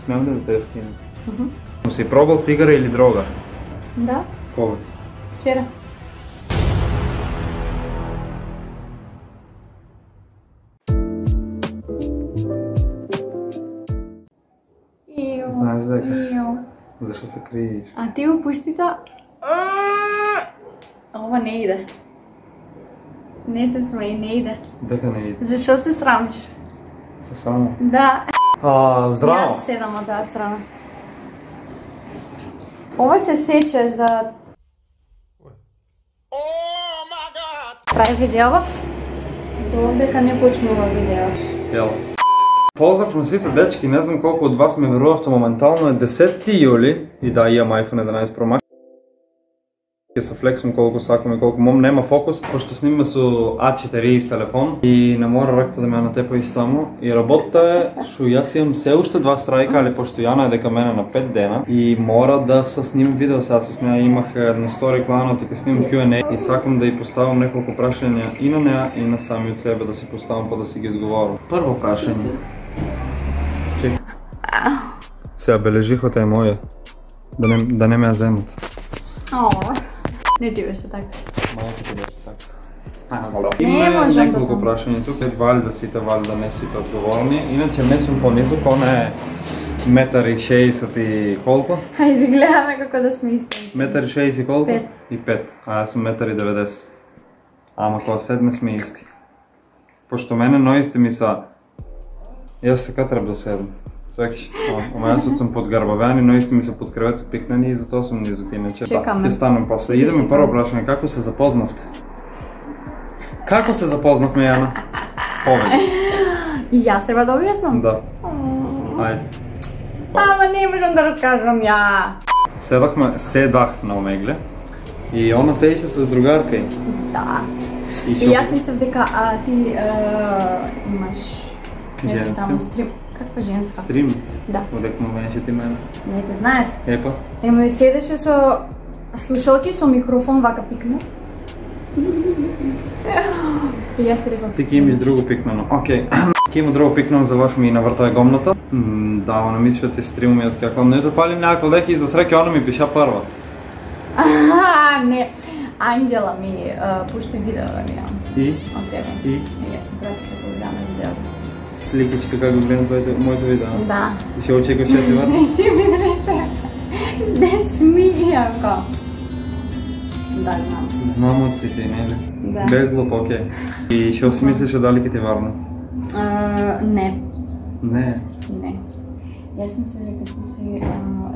Смеем ли да те скинем? Си пробвал цигара или дрога? Да. Кога? Вчера. Знаеш дека. Защо се криеш? А ти опусти та. Ова не иде. Не се смей, не иде. Дека не иде. Защо се срамиш? Се само. Да. Здраво! Јас седам од таа страна. Ова се сече за... Прави видео. Додека не почнува видео. Ел. Поздрав на сите дечки, не знам колко от вас ме верувавте, моментално е 10 юли и да, имам iPhone 11 Pro Max. Ќе се флексам колко сакам и колко мом, нема фокус, пошто снимаме со A40 телефон и не мора ракта да ме натепа исто тамо. И работата е, што јас имам се уште 2 страйка, али пошто Јана е дека мене на 5 дена и мора да се снимам видео сега со неа, имах едно стори планот и ке снимам Q&A и сакам да ја поставам неколку прашања и на неа и на сами од себе да си поставам па да си ги одговорам. Прво прашање. Чек. Сега бележихота е моја, да не ме ја земат. Не ти беше така. Малко ти беше така. Има неколку прашања тук, вали да сите, вали да не сите одговорни. Иначе месим по-низок, она е 1,60 и колко? Хајде гледаме како да сме истински. 1,60 и колко? 5. И 5. А јас сум 1,90. Ама кога седме сме исти. Пошто мене ноисте ми са... Јас така треба да седам. Свекиш, ама јас сум подгарбавени, ноисте ми се под креветот пикнани и затоа сум низок, иначе. Чекаме. Ќе станам после. Идеме прво прашање, како се запознавте? Како се запознавме, Јана? Повеќе. И јас треба да објаснам? Да. Ајде. Ама не можам да раскажам ја. Седах на Омегле и она седеше с другарка ѝ. Да. И јас мислев дека ти имаш нещо таму стрим. Каква женска? Стрим? Да. Одек му знаеше ти мене? Не те знаев. Епа. Ема и седеше со слушалки со микрофон вака пикна. И јас ти реков. Ти ке имаш друго пикнано. Окей. Ке има друго пикнано за ваш ми навртае гомната. Да, она мислиш да ти стримуме од како не допалим някакво лех и за среќа она ми пиша прва. Не. Ангела ми пушти видео да ми дам. И? Од тебе. И? Јас ти пратих како да даме видео. Сликачка како гледам моето видео. Да. И ще очекаш ќе ти варна? Не ти ми рече. That's me, Јанко. Да, знам. Знам од си ти, нели? Да. Бе глуп, окей. И што си мислиш дали ќе ти варна? Не. Не. Не. Јас мислам дека ти си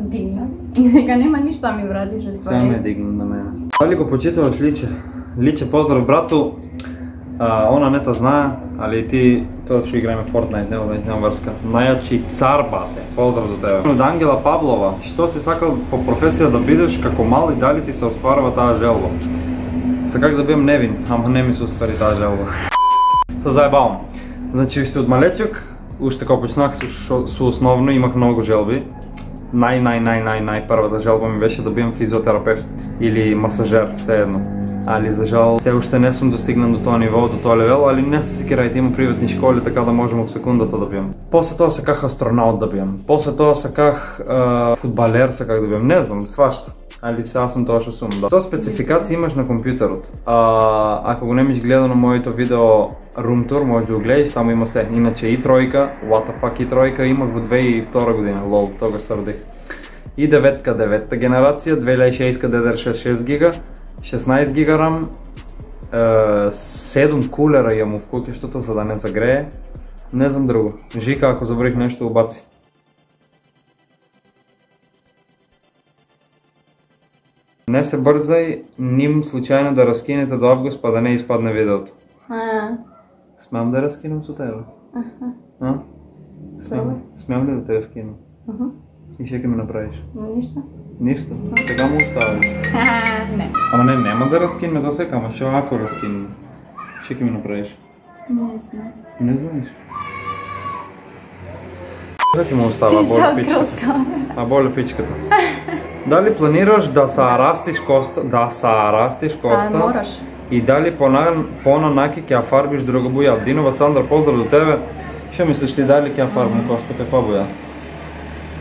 дигнат и дека нема ништо да ми вратиш од ствари. Само е дигнат на мене. Дали го почитуваш Личе? Личе, поздрав брату. Она не те знае, али и ти, тоа што играеме Fortnite, нема врска. Најачи цар, бате. Поздрав до тебе. Од Ангела Павлова, што си сакал по професија да бидеш како мал и дали ти се остварува таа желба? Саках да бидам невин, ама не ми се оствари таа желба. Се заебавам. Значи, уште од малечок, уште кога почнах со основно, имах многу желби. Првата желба ми беше да бидам физиотерапевт или масажер, се едно. Али за жал, се уште не сум достигнат до тоа ниво, до тоа левел, али не се секирајте, има приватни школи, така да можем в секундата да бидам. После тоа саках астронаут да бидам. После тоа саках фудбалер, саках да бидам, не знам, свашта. Али сега сум тоа што сум, да. Тоа спецификација имаш на компјутерот. Ако го немиш гледано моето видео Room Tour, може да го гледаш, таму има се. Иначе и тројка, what the fuck, и тројка имах во 2002 година, лол, тогаш се родих. И деветка генерација, 2006 DDR66 гига, 16 гига RAM, 7 кулера имам в куќештото за да не загрее. Не знам друго. Жика, ако заборих нешто, убаци. Не се брзај, ним случајно да раскинете до август па да не испадне видеото. Смеам да раскинам со тебе? Смеам ли да те раскинам? И ще ке ми направиш? Ништо. Ништо? Така му оставиш? Не. Ама не, нема да раскинме до сега, ама шо ако раскинем? Ще ке ми направиш? Не знам. Не знаеш? Как му остава, боля пичката? Боля пичката. Дали планираш да се растиш коста? Мораш. И дали по-нанаки ќе фарбиш друга боја? Динова Сандра, поздрав до тебе. Што мислиш ти, дали ќе фарбам коста, каква боја?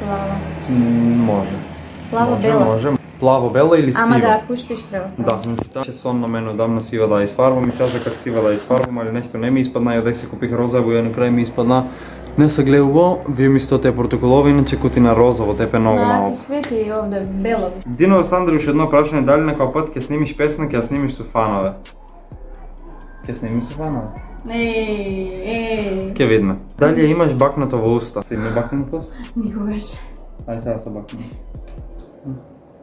Плава. Може. Плава-бела. Може. Плаво-бела или сива? Ама да пуштиш треба. Да, значи сон на мен отдавна сива да изфарбам и сега как сива да изфарбам, али нещо не ми изпадна и одех си купих розова боя, накрая ми изпадна. Не са гледало, вие мислите те протоколови, иначе кути на розово, теп е много малко. Ти свети овде бело. Дино Александрович, едно прашање, дали некој пат ќе снимиш песна, ќе ја снимиш со фанове? Ќе снимиш со фанове? Ќе видиме. Дали ја имаш бакнато во уста? Си име бакнато во уста? Никогаш. Ајде сега са бакнато.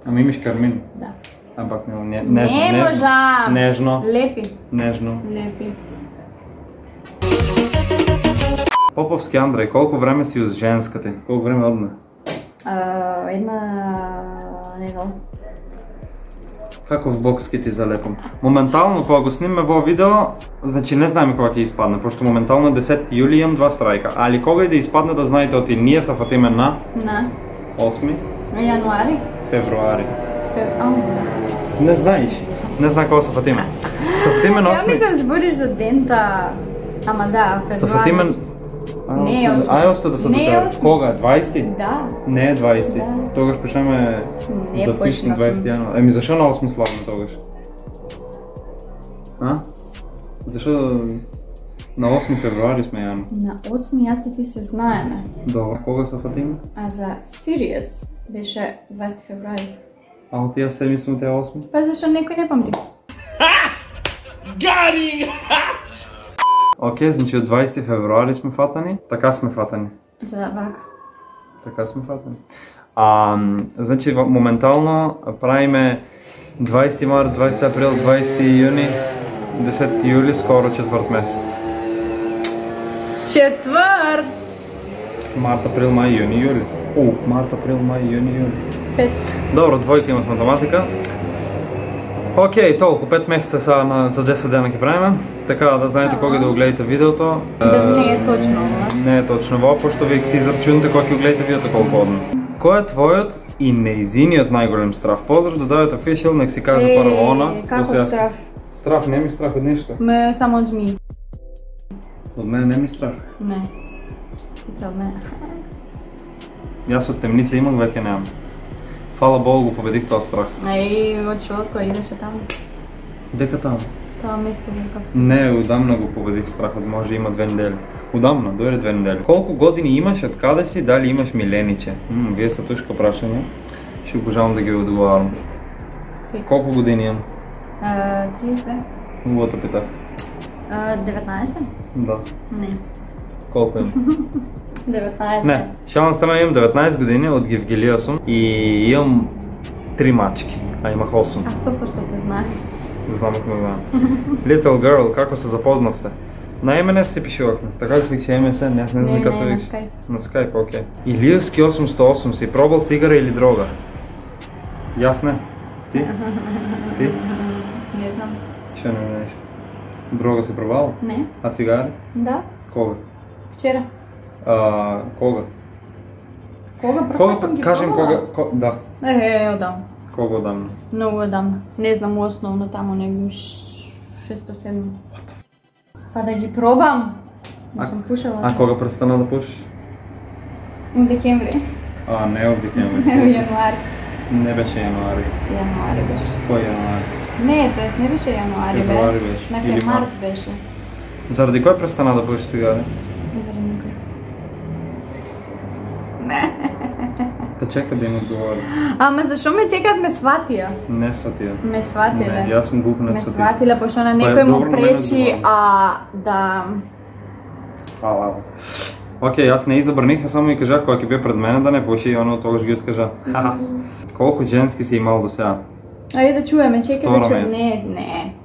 Ама имаш кармин? Да. А бакнало нежно. Не можам. Нежно. Лепи. Нежно. Лепи. Поповски Андреј, колку време си уз женската? Колку време одна? Една недела. Каков бокс ќе ти залепам? Моментално, кога го снимме во видео, значи не знаеме кога ќе испадне, пошто моментално 10 јули имам 2 страјка. Али кога и да испадне да знаете оти, ние са фатиме на? На. 8. Јануари. Февруари. Не знаеш? Не знам кога са фатиме. Са фатиме на 8. Ја мислам збориш за дента. Ама да, февруари. Са фатиме... Не е 8. Ај оста да се дотере. Кога? 20? Да. Не е 20. Да. Тогаш почнеме да пишем 20 јануари. Еми зашо на 8 славаме тогаш? А? Зашо на 8 февруари сме јано? На 8 јас и ти се знаеме. Добро, кога се фатиме? А за Sirius беше 20 февруари. А от тия 7 сме те 8? Па зашо некој не памти? Гари! Окей, значи од 20 февруари сме фатани. Така сме фатани. За вака. Така сме фатани. Значи моментално правиме 20 март, 20 април, 20 јуни, 10 јули, скоро четврт месец. Четврт! Март, април, мај, јуни, јули. Март, април, мај, јуни, јули. 5. Добро, двојка имат математика. Окей, толку, 5 месеца сега за 10 дена ќе правиме. Така да знаете кога да го гледате видеото. Да не е точно ова. Не е точно ова, пошто вие си израчунате кога ќе го гледате видеото колку одна. Кој е твојот и нејзиниот најголем страв? Поздрав до Давид Офишијал, нек си каже прво она. Како страв? Страв, не ми страх од ништо. Ме само од змии. Од мене не ми страх. Не. Ти од мене. Јас од темница имам, веќе немам. Фала Богу го победих тоа страх. Од шот кој идеше таму. Дека таму? Тоа место ви како се. Не, удамна го победих страхот, може има 2 недели. Удамна, дојде 2 недели. Колку години имаш, од каде си, дали имаш милениче? Вие са тушко прашање. Ще обожавам да ги одговарам. Колку години имам? 32. Убаво те питах. 19? Да. Не. Колку имам? 19. Не, шал на страна имам 19 години, од Гевгелија сум и имам 3 мачки, а имах 8. А 100% те знае. Знам ако ме знаем. Little girl, како се запознавте? На МНС се пишувахме, така да се викаше МСН, јас не знам како се викаше. На Skype. На Skype, окей. Илиевски 808, си пробал цигара или дрога? Јас не. Ти? Ти? Не знам. Што не знаеш? Дрога си пробала? Не. А цигари? Да. Кога? Вчера. Кога? Кога? Прво сум ги кажем пробала. кога, да. Одамна. Кога одамна? Многу одамна. Не знам, основно тамо негде 6-7. Па да ги пробам. Не сум пушала. А кога престана да пушиш? У декември. Не од декември. Не, у јануари. Не беше јануари. Јануари беше. Кој јануари? Не, тоест не беше јануари, бе. Февруари беше. На Или март беше. Заради кој престана да пушиш цигари? Заради никој. Не. Те чека да им одговори. Ама зашо ме чекат, ме сватија? Не сватија. Ме сватиле. Не, јас сум глуп, не Ме сватија. сватиле, пошто на Па е некој му добро на мене пречи одговори. да... Ала. Океј, јас не избрних, само и кажах кога ќе бе пред мене да не пуши и оно тогаш ги откажа. Колку женски си имал до сега? Ајде да чуеме, чекај да Втора чуеме. ми Не, не.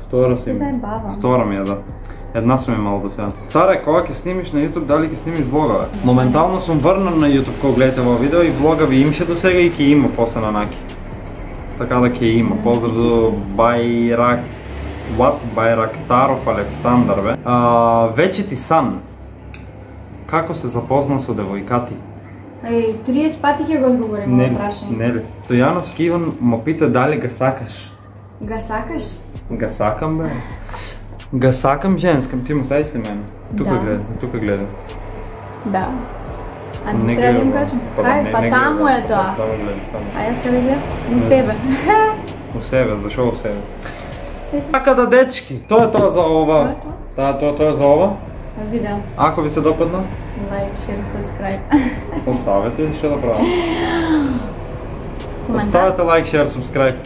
Втора си. Заебавам. Втора ми е, да. Една сум имал до сега. Царе, кога ќе снимиш на YouTube, дали ќе снимиш влога, бе? Моментално сум врнан на YouTube кога гледате во видео и влога ви имше до сега и ќе има после на наки. Така да ќе има. Поздрав до Байрактаров Александар, бе. Вече ти сан. Како се запозна со девојкати? 30 пати ќе го одговорим на прашање. Нели. Стојановски Иван мо пита дали га сакаш. Га сакаш? Га сакам, бе. Га сакам женскам, ти му сајаш ли мене? Тука гледа. Да. A ne treba da im kažem? Kaj, pa tamo je to. A jaz kada gledam? U sebe. U sebe, zašao u sebe. Така да, дечки, тоа е тоа за ова. Тоа е за ова. Видео. Ако ви се допадна, лайк, шер, сабскрайб. оставете и ще да правим. Оставете лайк, шер, сабскрайб.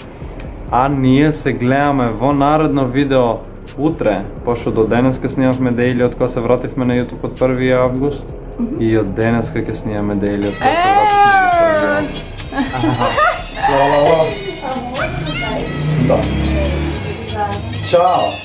А ние се гледаме во наредно видео утре, пошто до денеска снимавме дејли од кога се вративме на YouTube од 1 август и од денеска ќе снимаме дејли од кога се вративме до 1 август. Да. Чао!